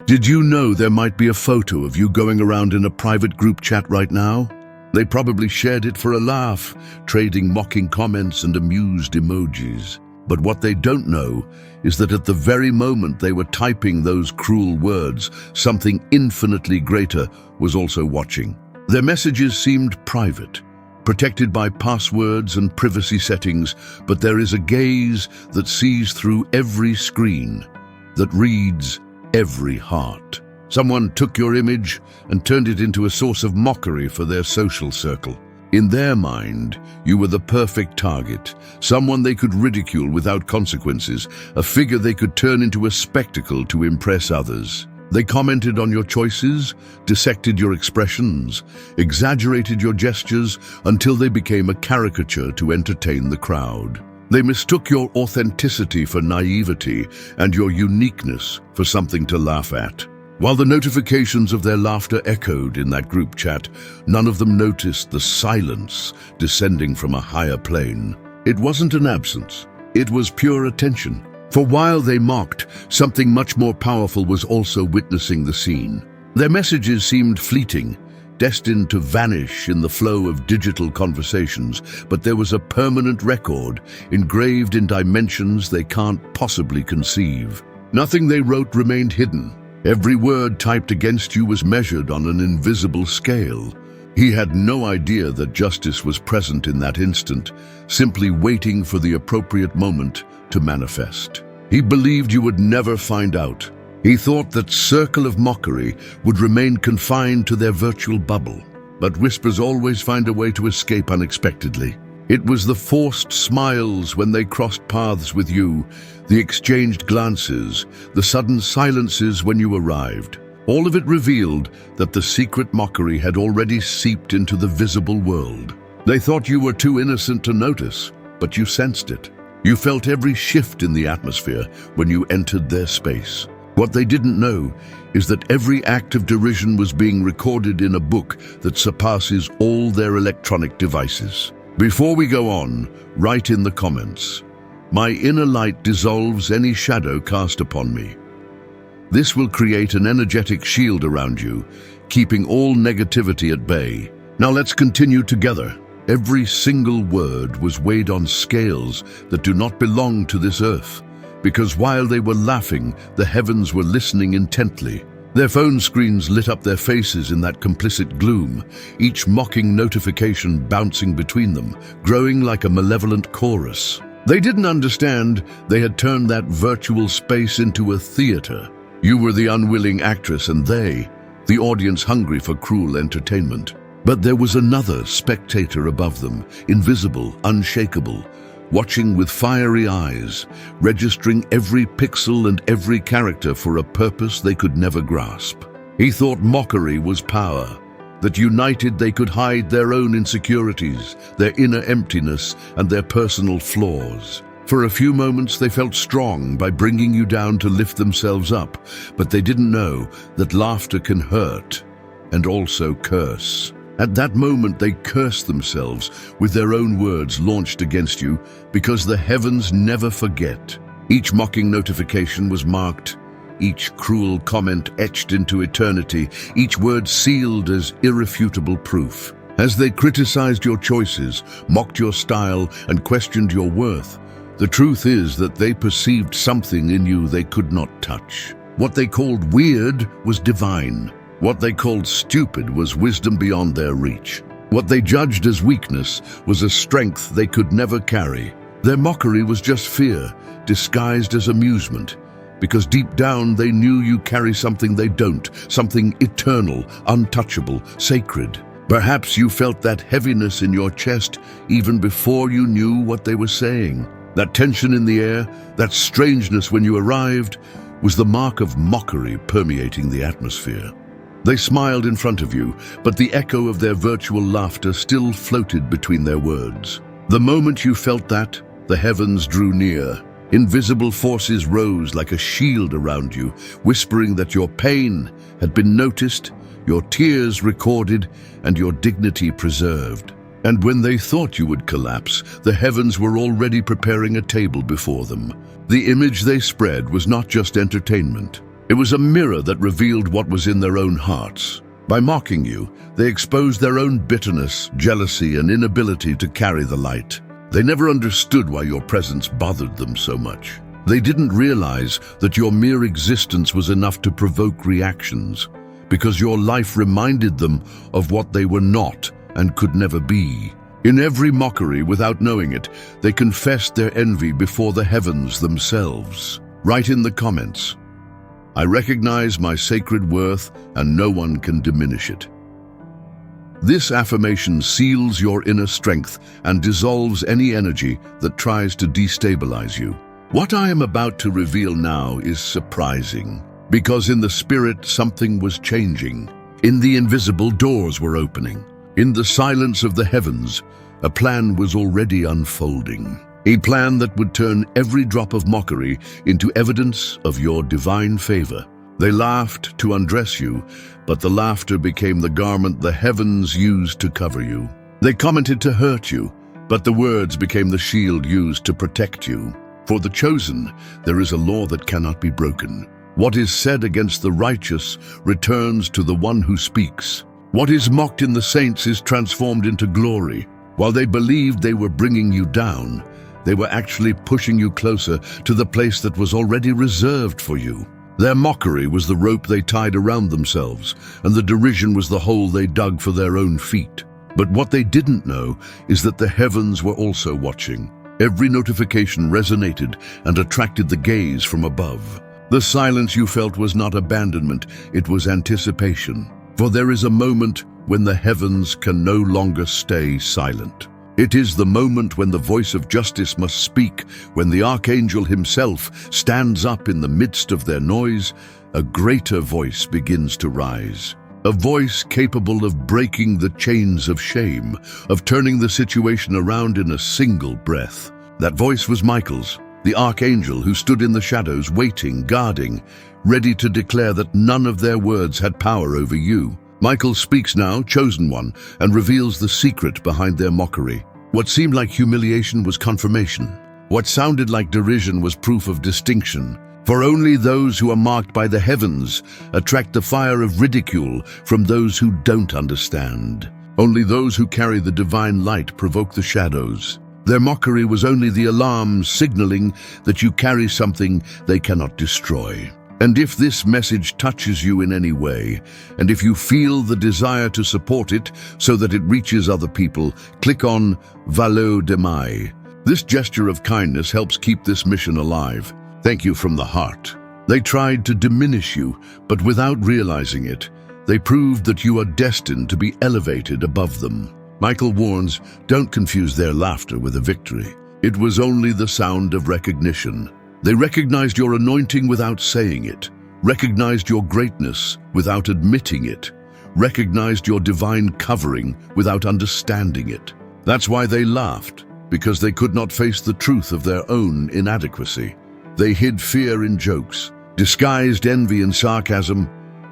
Did you know there might be a photo of you going around in a private group chat right now? They probably shared it for a laugh, trading mocking comments and amused emojis. But what they don't know is that at the very moment they were typing those cruel words, something infinitely greater was also watching. Their messages seemed private, protected by passwords and privacy settings, but there is a gaze that sees through every screen, that reads every heart. Someone took your image and turned it into a source of mockery for their social circle. In their mind, you were the perfect target, someone they could ridicule without consequences, a figure they could turn into a spectacle to impress others. They commented on your choices, dissected your expressions, exaggerated your gestures until they became a caricature to entertain the crowd. They mistook your authenticity for naivety and your uniqueness for something to laugh at. While the notifications of their laughter echoed in that group chat, none of them noticed the silence descending from a higher plane. It wasn't an absence, it was pure attention. For while they mocked, something much more powerful was also witnessing the scene. Their messages seemed fleeting, destined to vanish in the flow of digital conversations, but there was a permanent record, engraved in dimensions they can't possibly conceive. Nothing they wrote remained hidden. Every word typed against you was measured on an invisible scale. He had no idea that justice was present in that instant, simply waiting for the appropriate moment to manifest. He believed you would never find out. He thought that circle of mockery would remain confined to their virtual bubble. But whispers always find a way to escape unexpectedly. It was the forced smiles when they crossed paths with you, the exchanged glances, the sudden silences when you arrived. All of it revealed that the secret mockery had already seeped into the visible world. They thought you were too innocent to notice, but you sensed it. You felt every shift in the atmosphere when you entered their space. What they didn't know is that every act of derision was being recorded in a book that surpasses all their electronic devices. Before we go on, write in the comments, "My inner light dissolves any shadow cast upon me." This will create an energetic shield around you, keeping all negativity at bay. Now let's continue together. Every single word was weighed on scales that do not belong to this earth, because while they were laughing, the heavens were listening intently. Their phone screens lit up their faces in that complicit gloom, each mocking notification bouncing between them, growing like a malevolent chorus. They didn't understand they had turned that virtual space into a theater. You were the unwilling actress and they, the audience hungry for cruel entertainment. But there was another spectator above them, invisible, unshakable, watching with fiery eyes, registering every pixel and every character for a purpose they could never grasp. He thought mockery was power, that united they could hide their own insecurities, their inner emptiness, and their personal flaws. For a few moments they felt strong by bringing you down to lift themselves up, but they didn't know that laughter can hurt and also curse. At that moment they cursed themselves with their own words launched against you, because the heavens never forget. Each mocking notification was marked, each cruel comment etched into eternity, each word sealed as irrefutable proof. As they criticized your choices, mocked your style, and questioned your worth, the truth is that they perceived something in you they could not touch. What they called weird was divine. What they called stupid was wisdom beyond their reach. What they judged as weakness was a strength they could never carry. Their mockery was just fear, disguised as amusement, because deep down they knew you carry something they don't, something eternal, untouchable, sacred. Perhaps you felt that heaviness in your chest even before you knew what they were saying. That tension in the air, that strangeness when you arrived, was the mark of mockery permeating the atmosphere. They smiled in front of you, but the echo of their virtual laughter still floated between their words. The moment you felt that, the heavens drew near. Invisible forces rose like a shield around you, whispering that your pain had been noticed, your tears recorded, and your dignity preserved. And when they thought you would collapse, the heavens were already preparing a table before them. The image they spread was not just entertainment. It was a mirror that revealed what was in their own hearts. By mocking you, they exposed their own bitterness, jealousy, and inability to carry the light. They never understood why your presence bothered them so much. They didn't realize that your mere existence was enough to provoke reactions, because your life reminded them of what they were not and could never be. In every mockery, without knowing it, they confessed their envy before the heavens themselves. Write in the comments, "I recognize my sacred worth and no one can diminish it." This affirmation seals your inner strength and dissolves any energy that tries to destabilize you. What I am about to reveal now is surprising, because in the spirit something was changing. In the invisible, doors were opening. In the silence of the heavens, a plan was already unfolding. A plan that would turn every drop of mockery into evidence of your divine favor. They laughed to undress you, but the laughter became the garment the heavens used to cover you. They commented to hurt you, but the words became the shield used to protect you. For the chosen, there is a law that cannot be broken. What is said against the righteous returns to the one who speaks. What is mocked in the saints is transformed into glory. While they believed they were bringing you down, they were actually pushing you closer to the place that was already reserved for you. Their mockery was the rope they tied around themselves, and the derision was the hole they dug for their own feet. But what they didn't know is that the heavens were also watching. Every notification resonated and attracted the gaze from above. The silence you felt was not abandonment, it was anticipation. For there is a moment when the heavens can no longer stay silent. It is the moment when the voice of justice must speak, when the Archangel himself stands up in the midst of their noise. A greater voice begins to rise. A voice capable of breaking the chains of shame, of turning the situation around in a single breath. That voice was Michael's, the Archangel who stood in the shadows, waiting, guarding, ready to declare that none of their words had power over you. Michael speaks now, chosen one, and reveals the secret behind their mockery. What seemed like humiliation was confirmation. What sounded like derision was proof of distinction. For only those who are marked by the heavens attract the fire of ridicule from those who don't understand. Only those who carry the divine light provoke the shadows. Their mockery was only the alarm signaling that you carry something they cannot destroy. And if this message touches you in any way, and if you feel the desire to support it so that it reaches other people, click on Valo de Mai. This gesture of kindness helps keep this mission alive. Thank you from the heart. They tried to diminish you, but without realizing it, they proved that you are destined to be elevated above them. Michael warns, don't confuse their laughter with a victory. It was only the sound of recognition. They recognized your anointing without saying it, recognized your greatness without admitting it, recognized your divine covering without understanding it. That's why they laughed, because they could not face the truth of their own inadequacy. They hid fear in jokes, disguised envy in sarcasm,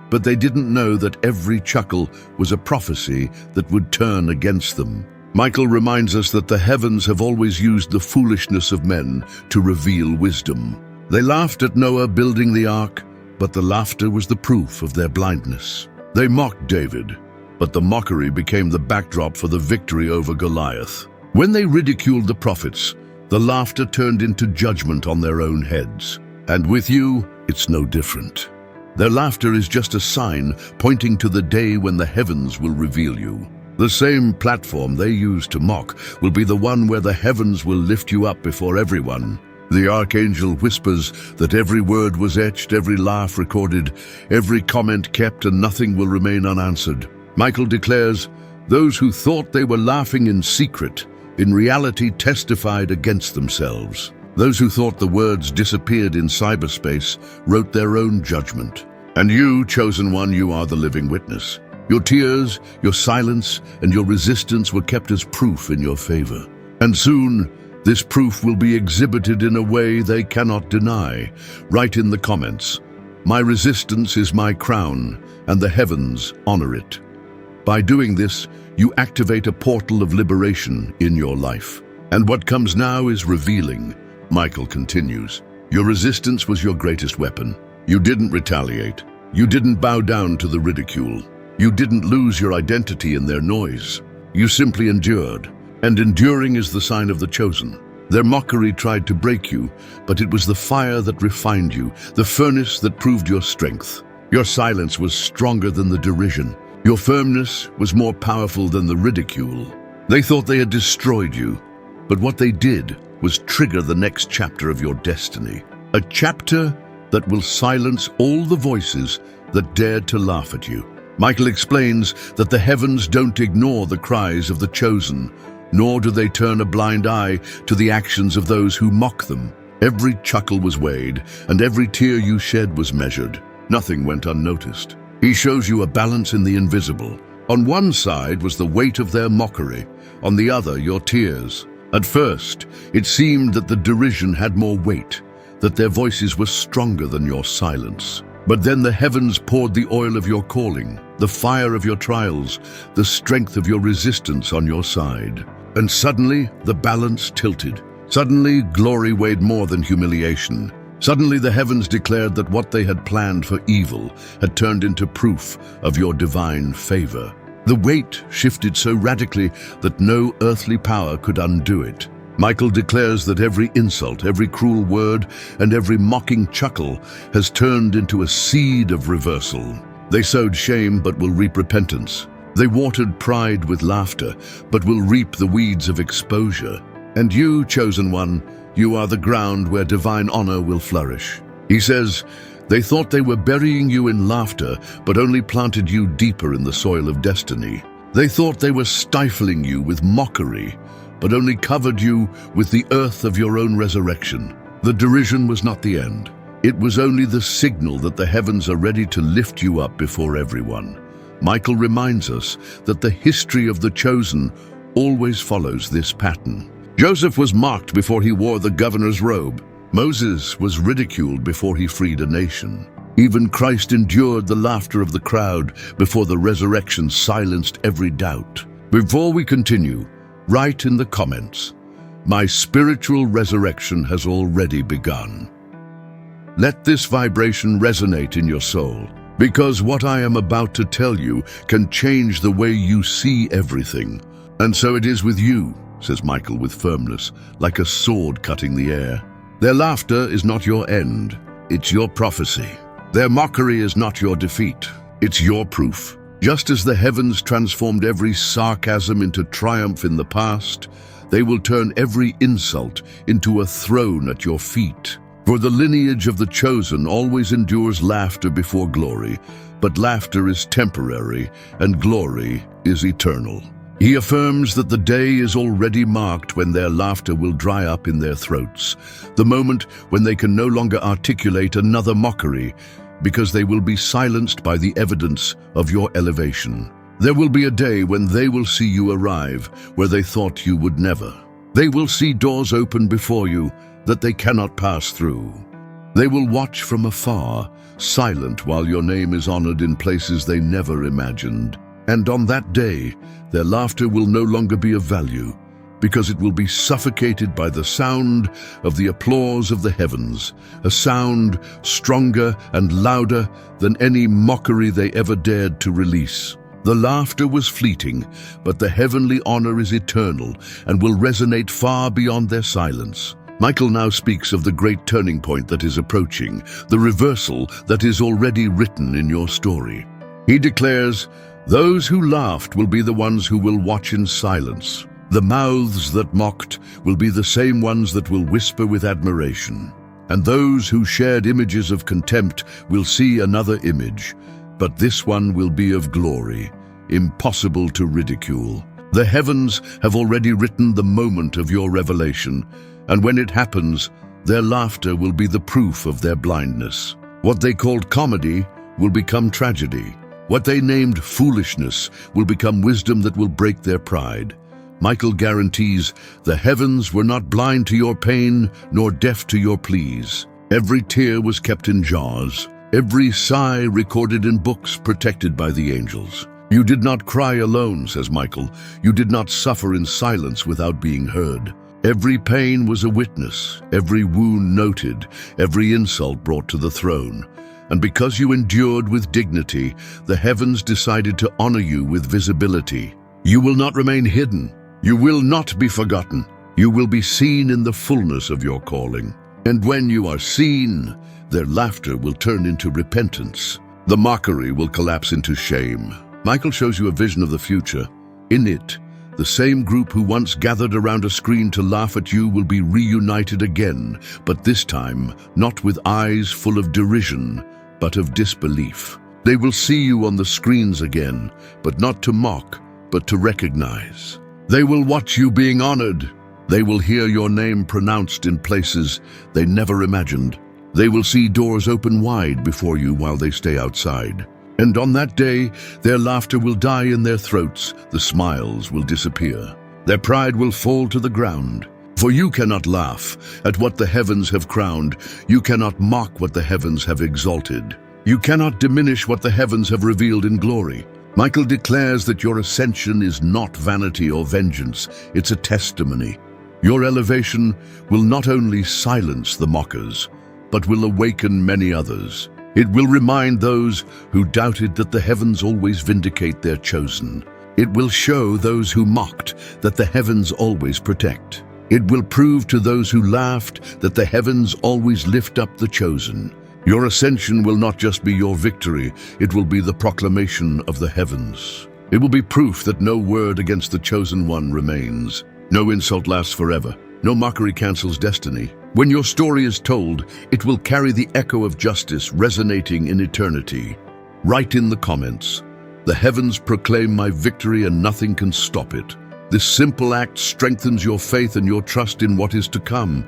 but they didn't know that every chuckle was a prophecy that would turn against them. Michael reminds us that the heavens have always used the foolishness of men to reveal wisdom. They laughed at Noah building the ark, but the laughter was the proof of their blindness. They mocked David, but the mockery became the backdrop for the victory over Goliath. When they ridiculed the prophets, the laughter turned into judgment on their own heads. And with you, it's no different. Their laughter is just a sign pointing to the day when the heavens will reveal you. The same platform they use to mock will be the one where the heavens will lift you up before everyone. The Archangel whispers that every word was etched, every laugh recorded, every comment kept, and nothing will remain unanswered. Michael declares, those who thought they were laughing in secret, in reality testified against themselves. Those who thought the words disappeared in cyberspace wrote their own judgment. And you, chosen one, you are the living witness. Your tears, your silence, and your resistance were kept as proof in your favor. And soon, this proof will be exhibited in a way they cannot deny. Write in the comments, my resistance is my crown, and the heavens honor it. By doing this, you activate a portal of liberation in your life. And what comes now is revealing. Michael continues, your resistance was your greatest weapon. You didn't retaliate. You didn't bow down to the ridicule. You didn't lose your identity in their noise. You simply endured. And enduring is the sign of the chosen. Their mockery tried to break you, but it was the fire that refined you, the furnace that proved your strength. Your silence was stronger than the derision. Your firmness was more powerful than the ridicule. They thought they had destroyed you, but what they did was trigger the next chapter of your destiny. A chapter that will silence all the voices that dared to laugh at you. Michael explains that the heavens don't ignore the cries of the chosen, nor do they turn a blind eye to the actions of those who mock them. Every chuckle was weighed, and every tear you shed was measured. Nothing went unnoticed. He shows you a balance in the invisible. On one side was the weight of their mockery, on the other your tears. At first, it seemed that the derision had more weight, that their voices were stronger than your silence. But then the heavens poured the oil of your calling, the fire of your trials, the strength of your resistance on your side. And suddenly, the balance tilted. Suddenly, glory weighed more than humiliation. Suddenly, the heavens declared that what they had planned for evil had turned into proof of your divine favor. The weight shifted so radically that no earthly power could undo it. Michael declares that every insult, every cruel word, and every mocking chuckle has turned into a seed of reversal. They sowed shame but will reap repentance. They watered pride with laughter but will reap the weeds of exposure. And you, chosen one, you are the ground where divine honor will flourish. He says, they thought they were burying you in laughter but only planted you deeper in the soil of destiny. They thought they were stifling you with mockery but only covered you with the earth of your own resurrection. The derision was not the end. It was only the signal that the heavens are ready to lift you up before everyone. Michael reminds us that the history of the chosen always follows this pattern. Joseph was mocked before he wore the governor's robe. Moses was ridiculed before he freed a nation. Even Christ endured the laughter of the crowd before the resurrection silenced every doubt. Before we continue, write in the comments, "My spiritual resurrection has already begun." Let this vibration resonate in your soul, because what I am about to tell you can change the way you see everything. And so it is with you, says Michael with firmness, like a sword cutting the air. Their laughter is not your end, it's your prophecy. Their mockery is not your defeat, it's your proof. Just as the heavens transformed every sarcasm into triumph in the past, they will turn every insult into a throne at your feet. For the lineage of the chosen always endures laughter before glory, but laughter is temporary and glory is eternal. He affirms that the day is already marked when their laughter will dry up in their throats, the moment when they can no longer articulate another mockery, because they will be silenced by the evidence of your elevation. There will be a day when they will see you arrive where they thought you would never. They will see doors open before you that they cannot pass through. They will watch from afar, silent while your name is honored in places they never imagined. And on that day, their laughter will no longer be of value, because it will be suffocated by the sound of the applause of the heavens, a sound stronger and louder than any mockery they ever dared to release. The laughter was fleeting, but the heavenly honor is eternal and will resonate far beyond their silence. Michael now speaks of the great turning point that is approaching, the reversal that is already written in your story. He declares, "Those who laughed will be the ones who will watch in silence. The mouths that mocked will be the same ones that will whisper with admiration. And those who shared images of contempt will see another image, but this one will be of glory, impossible to ridicule. The heavens have already written the moment of your revelation, and when it happens, their laughter will be the proof of their blindness. What they called comedy will become tragedy. What they named foolishness will become wisdom that will break their pride." Michael guarantees the heavens were not blind to your pain nor deaf to your pleas. Every tear was kept in jars, every sigh recorded in books protected by the angels. You did not cry alone, says Michael. You did not suffer in silence without being heard. Every pain was a witness, every wound noted, every insult brought to the throne. And because you endured with dignity, the heavens decided to honor you with visibility. You will not remain hidden. You will not be forgotten. You will be seen in the fullness of your calling. And when you are seen, their laughter will turn into repentance. The mockery will collapse into shame. Michael shows you a vision of the future. In it, the same group who once gathered around a screen to laugh at you will be reunited again, but this time not with eyes full of derision, but of disbelief. They will see you on the screens again, but not to mock, but to recognize. They will watch you being honored. They will hear your name pronounced in places they never imagined. They will see doors open wide before you while they stay outside. And on that day, their laughter will die in their throats, the smiles will disappear. Their pride will fall to the ground. For you cannot laugh at what the heavens have crowned. You cannot mock what the heavens have exalted. You cannot diminish what the heavens have revealed in glory. Michael declares that your ascension is not vanity or vengeance, it's a testimony. Your elevation will not only silence the mockers, but will awaken many others. It will remind those who doubted that the heavens always vindicate their chosen. It will show those who mocked that the heavens always protect. It will prove to those who laughed that the heavens always lift up the chosen. Your ascension will not just be your victory, it will be the proclamation of the heavens. It will be proof that no word against the chosen one remains. No insult lasts forever. No mockery cancels destiny. When your story is told, it will carry the echo of justice resonating in eternity. Write in the comments, "The heavens proclaim my victory and nothing can stop it." This simple act strengthens your faith and your trust in what is to come.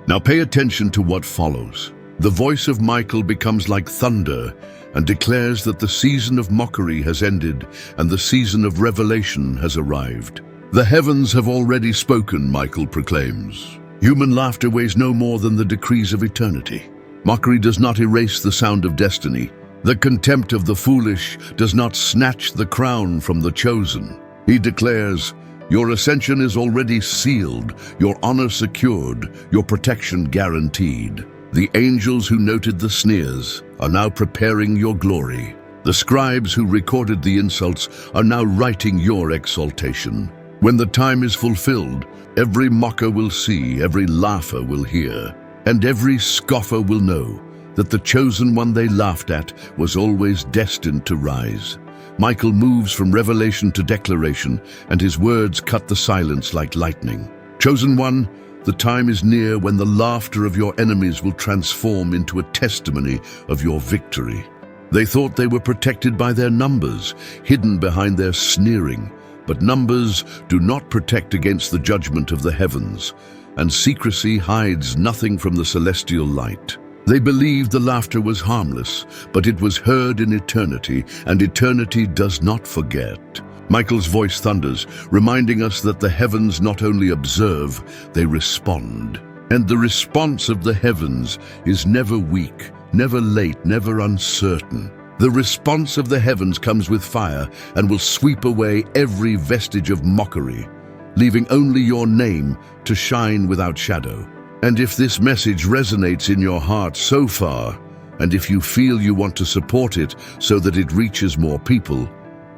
Now pay attention to what follows. The voice of Michael becomes like thunder and declares that the season of mockery has ended and the season of revelation has arrived. The heavens have already spoken, Michael proclaims. Human laughter weighs no more than the decrees of eternity. Mockery does not erase the sound of destiny. The contempt of the foolish does not snatch the crown from the chosen. He declares, your ascension is already sealed, your honor secured, your protection guaranteed. The angels who noted the sneers are now preparing your glory. The scribes who recorded the insults are now writing your exaltation. When the time is fulfilled, every mocker will see, every laugher will hear, and every scoffer will know that the chosen one they laughed at was always destined to rise. Michael moves from revelation to declaration, and his words cut the silence like lightning. Chosen one, the time is near when the laughter of your enemies will transform into a testimony of your victory. They thought they were protected by their numbers, hidden behind their sneering. But numbers do not protect against the judgment of the heavens, and secrecy hides nothing from the celestial light. They believed the laughter was harmless, but it was heard in eternity, and eternity does not forget. Michael's voice thunders, reminding us that the heavens not only observe, they respond. And the response of the heavens is never weak, never late, never uncertain. The response of the heavens comes with fire and will sweep away every vestige of mockery, leaving only your name to shine without shadow. And if this message resonates in your heart so far, and if you feel you want to support it so that it reaches more people,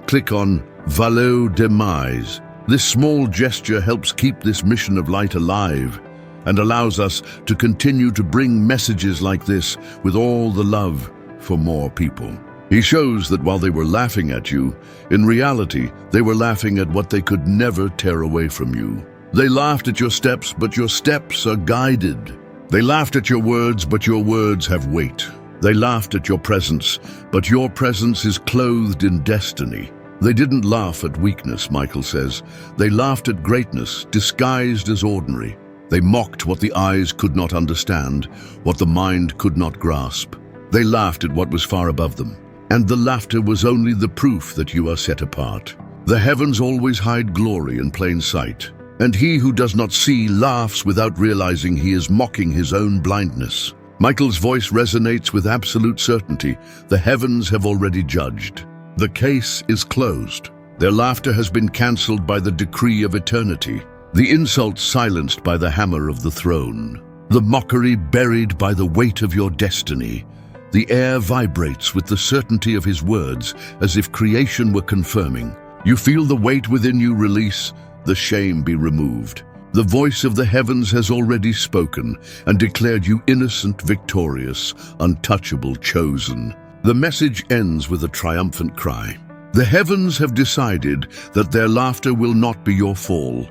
click on Valeu Demais. This small gesture helps keep this mission of light alive and allows us to continue to bring messages like this with all the love for more people. He shows that while they were laughing at you, in reality, they were laughing at what they could never tear away from you. They laughed at your steps, but your steps are guided. They laughed at your words, but your words have weight. They laughed at your presence, but your presence is clothed in destiny. They didn't laugh at weakness, Michael says. They laughed at greatness, disguised as ordinary. They mocked what the eyes could not understand, what the mind could not grasp. They laughed at what was far above them. And the laughter was only the proof that you are set apart. The heavens always hide glory in plain sight, and he who does not see laughs without realizing he is mocking his own blindness. Michael's voice resonates with absolute certainty. The heavens have already judged. The case is closed. Their laughter has been cancelled by the decree of eternity. The insult silenced by the hammer of the throne. The mockery buried by the weight of your destiny. The air vibrates with the certainty of his words, as if creation were confirming. You feel the weight within you release, the shame be removed. The voice of the heavens has already spoken and declared you innocent, victorious, untouchable, chosen. The message ends with a triumphant cry. The heavens have decided that their laughter will not be your fall,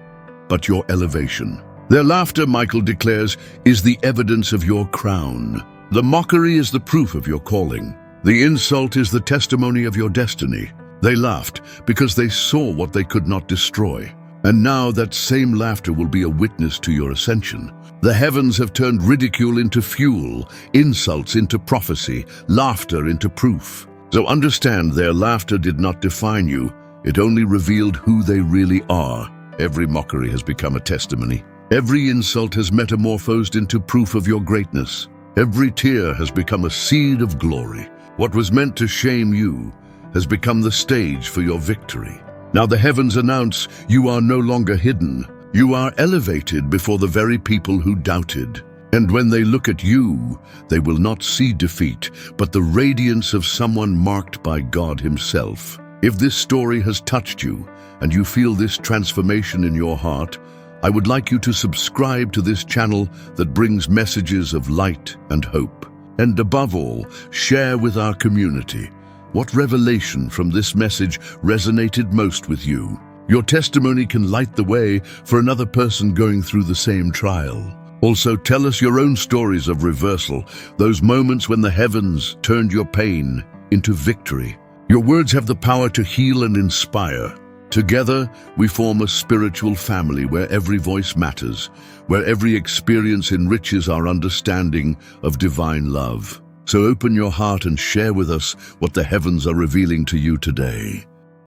but your elevation. Their laughter, Michael declares, is the evidence of your crown. The mockery is the proof of your calling. The insult is the testimony of your destiny. They laughed because they saw what they could not destroy. And now that same laughter will be a witness to your ascension. The heavens have turned ridicule into fuel, insults into prophecy, laughter into proof. So understand, their laughter did not define you. It only revealed who they really are. Every mockery has become a testimony. Every insult has metamorphosed into proof of your greatness. Every tear has become a seed of glory. What was meant to shame you has become the stage for your victory. Now the heavens announce you are no longer hidden. You are elevated before the very people who doubted. And when they look at you, they will not see defeat, but the radiance of someone marked by God himself. If this story has touched you, and you feel this transformation in your heart, I would like you to subscribe to this channel that brings messages of light and hope. And above all, share with our community. What revelation from this message resonated most with you? Your testimony can light the way for another person going through the same trial. Also, tell us your own stories of reversal, those moments when the heavens turned your pain into victory. Your words have the power to heal and inspire. Together, we form a spiritual family where every voice matters, where every experience enriches our understanding of divine love. So open your heart and share with us what the heavens are revealing to you today.